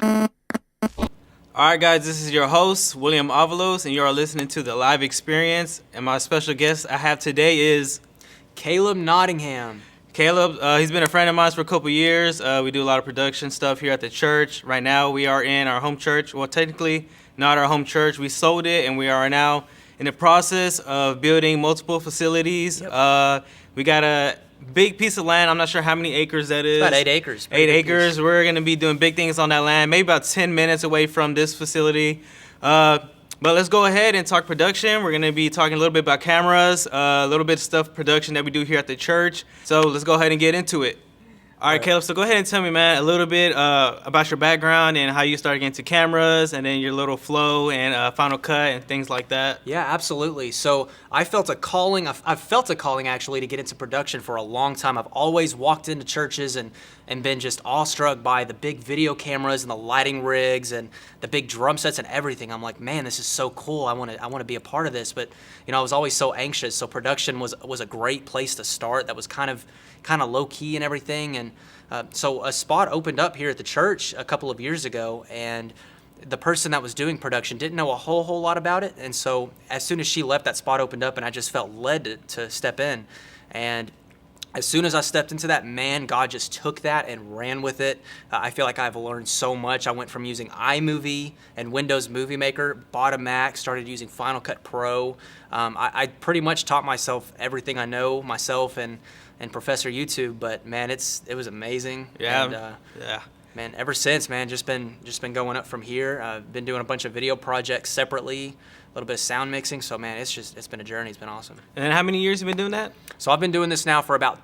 All right, guys, this is your host, William Avalos, and you are listening to The Live Experience. And my special guest I have today is Caleb Nottingham. Caleb. He's been a friend of mine for a couple years. We do a lot of production stuff here at the church. Right now, we are in our home church. Well, technically, not our home church. We sold it, and we are now in the process of building multiple facilities. Yep. We got a big piece of land. I'm not sure how many acres that is. About 8 acres. 8 acres. We're going to be doing big things on that land, maybe about 10 minutes away from this facility. But let's go ahead and talk production. We're going to be talking a little bit about cameras, a little bit of stuff production that we do here at the church. So let's go ahead and get into it. All right, Caleb, so go ahead and tell me, man, a little bit about your background and how you started getting into cameras and then your little flow and Final Cut and things like that. Yeah, absolutely. So I felt a calling. I've felt a calling, actually, to get into production for a long time. I've always walked into churches and been just awestruck by the big video cameras and the lighting rigs and the big drum sets and everything. I'm like, man, this is so cool. I want to be a part of this. But, I was always so anxious. So production was a great place to start. That was kind of low key and everything. And so a spot opened up here at the church a couple of years ago, and the person that was doing production didn't know a whole lot about it. And so as soon as she left, that spot opened up, and I just felt led to step in. And as soon as I stepped into that, man, God just took that and ran with it. I feel like I've learned so much. I went from using iMovie and Windows Movie Maker, bought a Mac, started using Final Cut Pro. I pretty much taught myself everything I know myself and Professor YouTube, but man, it was amazing. Yeah. And, yeah. Man, ever since, man, just been going up from here. I've been doing a bunch of video projects separately, a little bit of sound mixing. So man, it's been a journey. It's been awesome. And how many years have you been doing that? So I've been doing this now for about,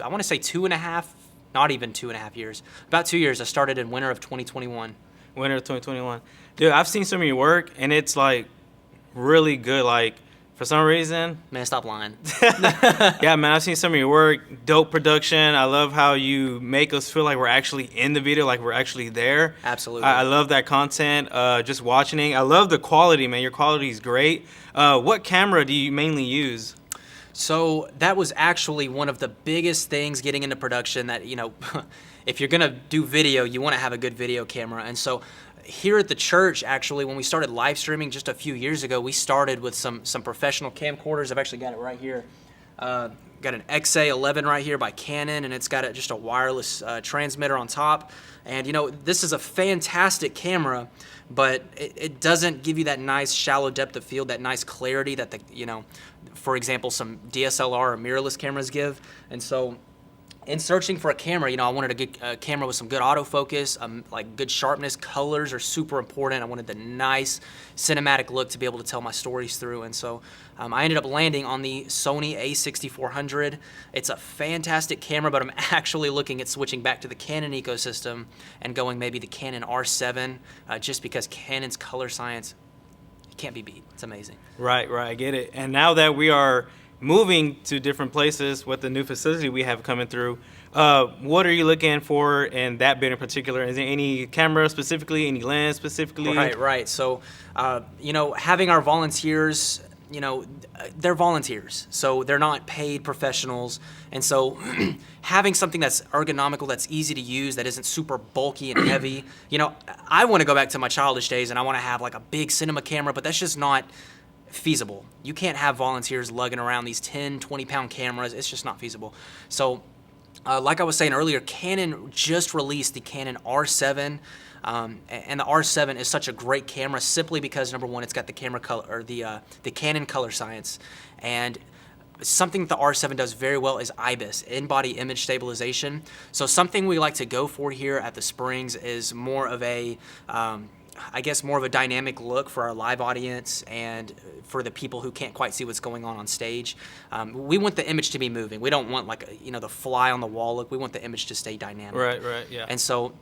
I want to say 2.5, not even 2.5 years. About 2 years. I started in winter of 2021. Winter of 2021. Dude, I've seen some of your work, and it's like really good. Like, for some reason, Man, stop lying. yeah, man, I've seen some of your work. Dope production. I love how you make us feel like we're actually in the video, like we're actually there. Absolutely. I love that content. Just watching it. I love the quality, man. Your quality is great. What camera do you mainly use? So that was actually one of the biggest things getting into production that, if you're going to do video, you want to have a good video camera. And so here at the church, actually, when we started live streaming just a few years ago, we started with some professional camcorders. I've actually got it right here. Got an XA11 right here by Canon, and it's got just a wireless transmitter on top. And, this is a fantastic camera, but it doesn't give you that nice shallow depth of field, that nice clarity that for example, some DSLR or mirrorless cameras give. And so in searching for a camera, I wanted a good camera with some good autofocus, like good sharpness. Colors are super important. I wanted the nice cinematic look to be able to tell my stories through. And so I ended up landing on the Sony a6400. It's a fantastic camera, but I'm actually looking at switching back to the Canon ecosystem and going maybe the Canon R7, just because Canon's color science can't be beat. It's amazing. Right, I get it. And now that we are moving to different places with the new facility we have coming through, what are you looking for in that bit in particular? Is there any camera specifically, any lens specifically? Right. So, having our volunteers, they're volunteers, so they're not paid professionals. And so having something that's ergonomical, that's easy to use, that isn't super bulky and heavy. I want to go back to my childish days and I want to have like a big cinema camera, but that's just not feasible. You can't have volunteers lugging around these 10, 20-pound cameras. It's just not feasible. So like I was saying earlier, Canon just released the Canon R7, and the R7 is such a great camera simply because, number one, it's got the camera color, or the Canon color science, and something that the R7 does very well is IBIS, in-body image stabilization. So something we like to go for here at the Springs is more of a more of a dynamic look for our live audience and for the people who can't quite see what's going on stage. We want the image to be moving. We don't want the fly on the wall look. We want the image to stay dynamic. Right, yeah. And so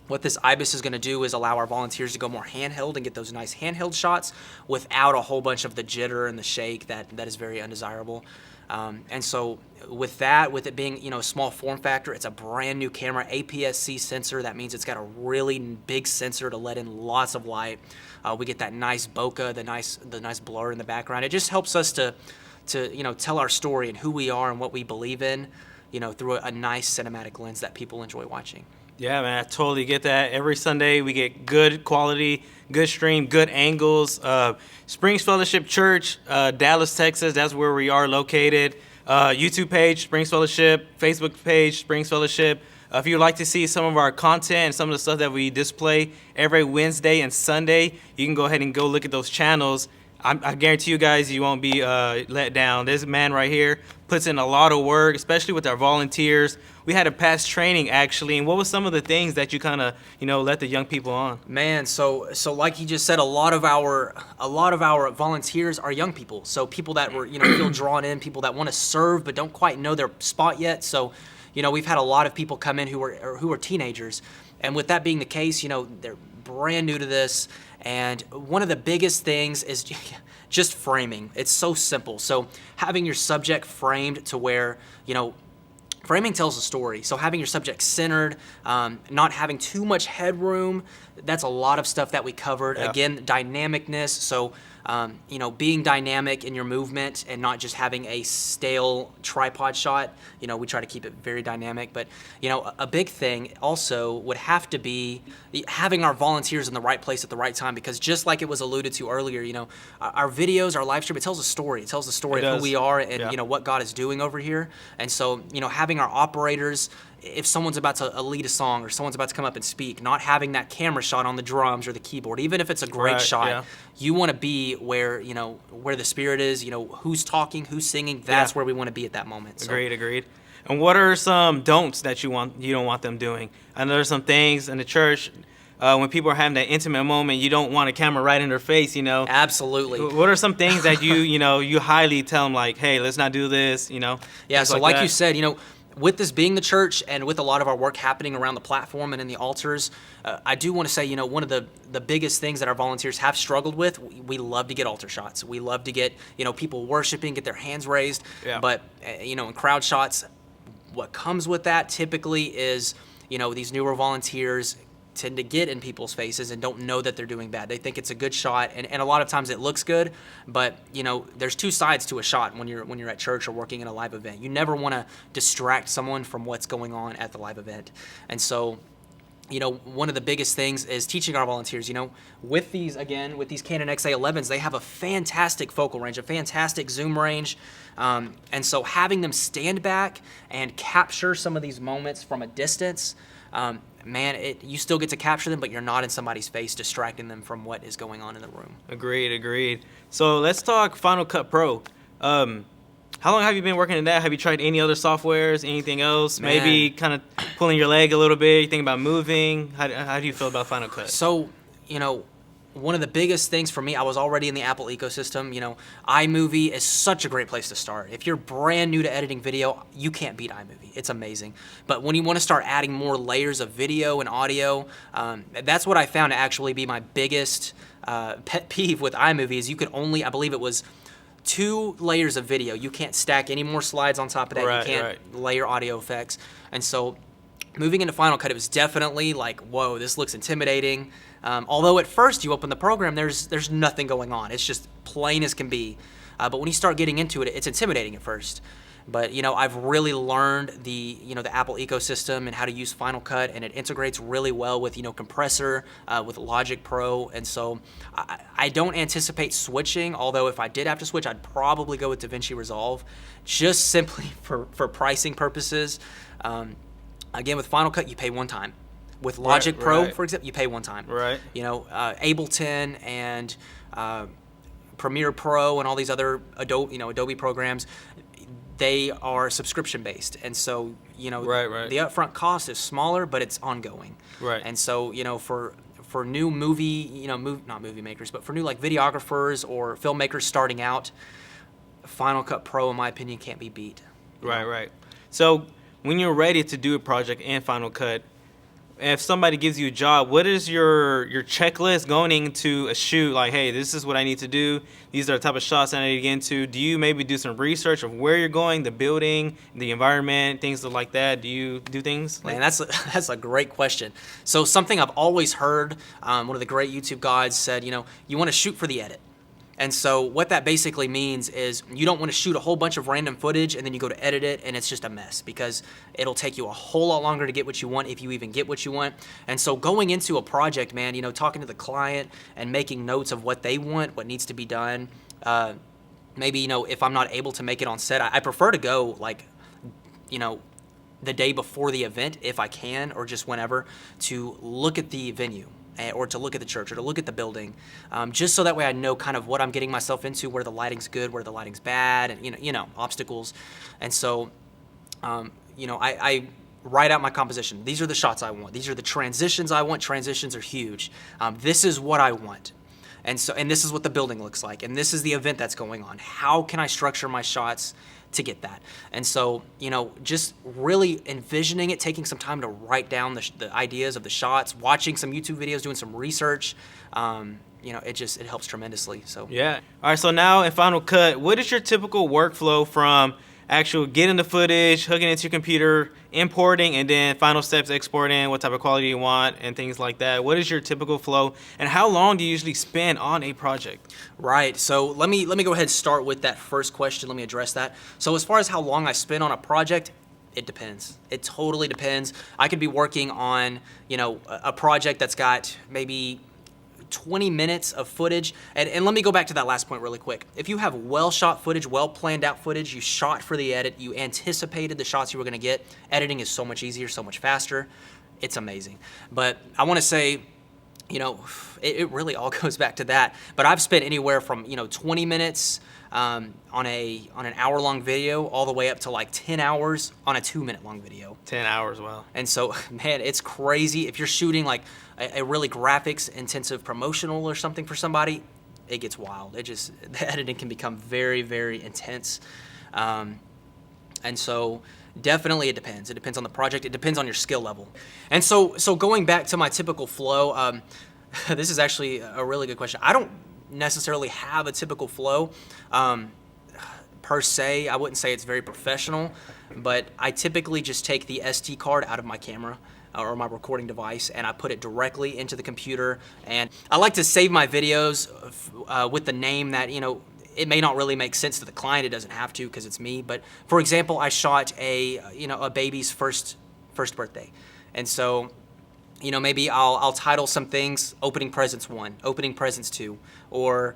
what this IBIS is going to do is allow our volunteers to go more handheld and get those nice handheld shots without a whole bunch of the jitter and the shake that is very undesirable. And so with it being, a small form factor, it's a brand new camera, APS-C sensor. That means it's got a really big sensor to let in lots of light. We get that nice bokeh, the nice blur in the background. It just helps us to tell our story and who we are and what we believe in, through a nice cinematic lens that people enjoy watching. Yeah, man, I totally get that. Every Sunday we get good quality, good stream, good angles. Springs Fellowship Church, Dallas, Texas. That's where we are located. YouTube page, Springs Fellowship. Facebook page, Springs Fellowship. If you'd like to see some of our content and some of the stuff that we display every Wednesday and Sunday, you can go ahead and go look at those channels. I guarantee you guys, you won't be let down. This man right here puts in a lot of work, especially with our volunteers. We had a past training actually, and what was some of the things that you kind of let the young people on? Man, so like he just said, a lot of our volunteers are young people. So people that were feel drawn in, people that want to serve but don't quite know their spot yet. So we've had a lot of people come in who are teenagers, and with that being the case, they're brand new to this. And one of the biggest things is just framing. It's so simple. So having your subject framed to where, framing tells a story. So having your subject centered, not having too much headroom, that's a lot of stuff that we covered. Yeah. Again, dynamicness. So, being dynamic in your movement and not just having a stale tripod shot. We try to keep it very dynamic. But, a big thing also would have to be having our volunteers in the right place at the right time, because just like it was alluded to earlier, our videos, our live stream, it tells a story. It tells the story of who we are and, Yeah. what God is doing over here. And so, having our operators, if someone's about to lead a song or someone's about to come up and speak, not having that camera shot on the drums or the keyboard, even if it's a great Right, shot, yeah. you want to be where the spirit is. Who's talking, who's singing. That's where we want to be at that moment. So. Agreed. And what are some don'ts that you don't want them doing? I know there's some things in the church when people are having that intimate moment, you don't want a camera right in their face. Absolutely. What are some things that you highly tell them, like, hey, let's not do this. Yeah. things So like that? you said, with this being the church and with a lot of our work happening around the platform and in the altars, I do want to say, one of the biggest things that our volunteers have struggled with, we love to get altar shots. We love to get, people worshiping, get their hands raised. Yeah. But, in crowd shots, what comes with that typically is, these newer volunteers tend to get in people's faces and don't know that they're doing bad. They think it's a good shot, and a lot of times it looks good, but there's two sides to a shot when you're at church or working in a live event. You never want to distract someone from what's going on at the live event. And so one of the biggest things is teaching our volunteers, with these Canon XA11s, they have a fantastic focal range, a fantastic zoom range. And so having them stand back and capture some of these moments from a distance, you still get to capture them, but you're not in somebody's face distracting them from what is going on in the room. Agreed. So let's talk Final Cut Pro. How long have you been working in that? Have you tried any other softwares, anything else? Man. Maybe kind of pulling your leg a little bit? You think about moving? How do you feel about Final Cut? So, one of the biggest things for me, I was already in the Apple ecosystem. iMovie is such a great place to start. If you're brand new to editing video, you can't beat iMovie. It's amazing. But when you want to start adding more layers of video and audio, that's what I found to actually be my biggest pet peeve with iMovie is you could only, I believe it was 2 layers of video. You can't stack any more slides on top of that. Right, you can't layer audio effects. And so moving into Final Cut, it was definitely like, whoa, this looks intimidating. Although at first you open the program, there's nothing going on. It's just plain as can be. But when you start getting into it, it's intimidating at first. But I've really learned the Apple ecosystem and how to use Final Cut, and it integrates really well with Compressor, with Logic Pro, and so I don't anticipate switching. Although if I did have to switch, I'd probably go with DaVinci Resolve, just simply for pricing purposes. Again, with Final Cut, you pay one time. With Logic Pro, for example, you pay one time. Right. Ableton and Premiere Pro and all these other Adobe programs, they are subscription based, and so the upfront cost is smaller, but it's ongoing. Right. And so for new movie, not movie makers, but for new like videographers or filmmakers starting out, Final Cut Pro, in my opinion, can't be beat. Right. So when you're ready to do a project in Final Cut, if somebody gives you a job, what is your checklist going into a shoot? Like, hey, this is what I need to do. These are the type of shots I need to get into. Do you maybe do some research of where you're going, the building, the environment, things like that? Do you do things like Man, that's a great question. So something I've always heard, one of the great YouTube guides said, you want to shoot for the edit. And so what that basically means is you don't want to shoot a whole bunch of random footage and then you go to edit it and it's just a mess, because it'll take you a whole lot longer to get what you want, if you even get what you want. And so going into a project, man, you know, talking to the client and making notes of what they want, what needs to be done. Maybe, you know, if I'm not able to make it on set, I prefer to go like, you know, the day before the event if I can, or just whenever, to look at the venue, or to look at the church, or to look at the building, just so that way I know kind of what I'm getting myself into, where the lighting's good, where the lighting's bad, and you know obstacles. And so, you know, I write out my composition. These are the shots I want. These are the transitions I want. Transitions are huge. This is what I want. And so, and this is what the building looks like, and this is the event that's going on. How can I structure my shots to get that? And so, you know, just really envisioning it, taking some time to write down the ideas of the shots, watching some YouTube videos, doing some research, you know, it helps tremendously. So Yeah. All right, so now in Final Cut, what is your typical workflow from actual getting the footage, hooking it into your computer, importing, and then final steps, exporting, what type of quality you want, and things like that? What is your typical flow, and how long do you usually spend on a project? Right. So let me go ahead and start with that first question. Let me address that. So as far as how long I spend on a project, it depends. It totally depends. I could be working on, you know, a project that's got maybe 20 minutes of footage. And let me go back to that last point really quick. If you have well shot footage, well planned out footage, you shot for the edit, you anticipated the shots you were gonna get, editing is so much easier, so much faster. It's amazing. But I wanna say, you know, it really all goes back to that. But I've spent anywhere from, you know, 20 minutes on an hour-long video, all the way up to like 10 hours on a 2-minute long video. 10 hours, wow. And so, man, it's crazy. If you're shooting like a really graphics intensive promotional or something for somebody, it gets wild. The editing can become very, very intense. And so definitely it depends. It depends on the project. It depends on your skill level. And so going back to my typical flow, this is actually a really good question. I don't necessarily have a typical flow per se. I wouldn't say it's very professional, but I typically just take the SD card out of my camera or my recording device, and I put it directly into the computer. And I like to save my videos with the name that, you know, it may not really make sense to the client. It doesn't have to, because it's me. But for example, I shot a baby's first birthday, and so, you know, maybe I'll title some things Opening Presents 1, Opening Presents 2, or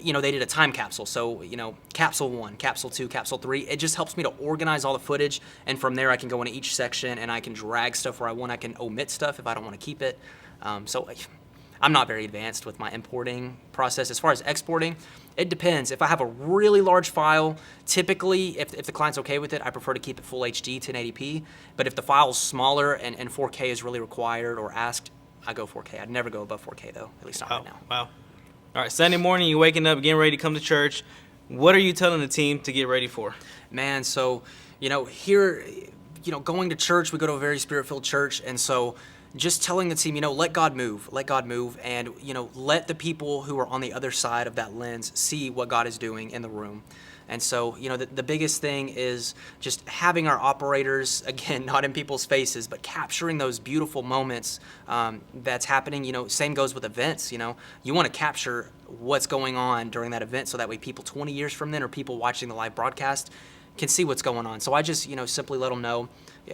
you know, they did a time capsule. So, you know, Capsule 1, Capsule 2, Capsule 3. It just helps me to organize all the footage, and from there I can go into each section and I can drag stuff where I want. I can omit stuff if I don't want to keep it. So I'm not very advanced with my importing process. As far as exporting, it depends. If I have a really large file, typically, if the client's okay with it, I prefer to keep it full HD, 1080p. But if the file's smaller and 4K is really required or asked, I go 4K. I'd never go above 4K though, at least not right now. Wow. All right, Sunday morning, you're waking up, getting ready to come to church. What are you telling the team to get ready for? Man, so, you know, here, you know, going to church, we go to a very spirit-filled church, and so just telling the team, you know, let God move, and, you know, let the people who are on the other side of that lens see what God is doing in the room. And so, you know, the biggest thing is just having our operators, again, not in people's faces, but capturing those beautiful moments that's happening. You know, same goes with events. You know, you want to capture what's going on during that event, so that way people 20 years from then, or people watching the live broadcast, can see what's going on. So I just, you know, simply let them know,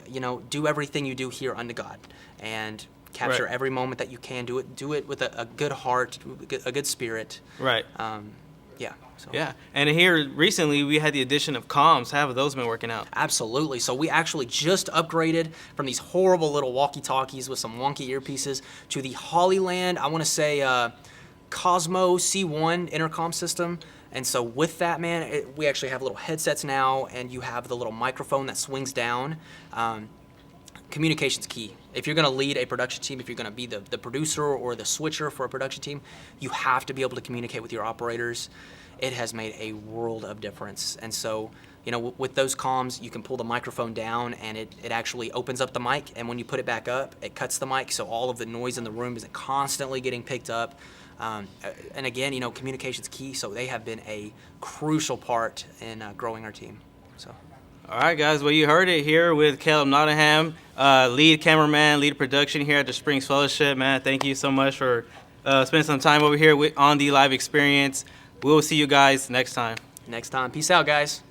you know, do everything you do here unto God, and capture every moment that you can. Do it with a good heart, a good spirit. Right. Yeah. So. Yeah. And here recently we had the addition of comms. How have those been working out? Absolutely. So we actually just upgraded from these horrible little walkie-talkies with some wonky earpieces to the Hollyland, I want to say, Cosmo C1 intercom system. And so with that, man, we actually have little headsets now, and you have the little microphone that swings down. Communication's key. If you're going to lead a production team, if you're going to be the producer or the switcher for a production team, you have to be able to communicate with your operators. It has made a world of difference. And so, you know, with those comms, you can pull the microphone down, and it actually opens up the mic, and when you put it back up, it cuts the mic, so all of the noise in the room isn't constantly getting picked up. And again, you know, communication's key, so they have been a crucial part in growing our team. So. All right, guys. Well, you heard it here with Caleb Nottingham, lead cameraman, lead production here at the Springs Fellowship. Man, thank you so much for spending some time over here on the live experience. We will see you guys next time. Next time. Peace out, guys.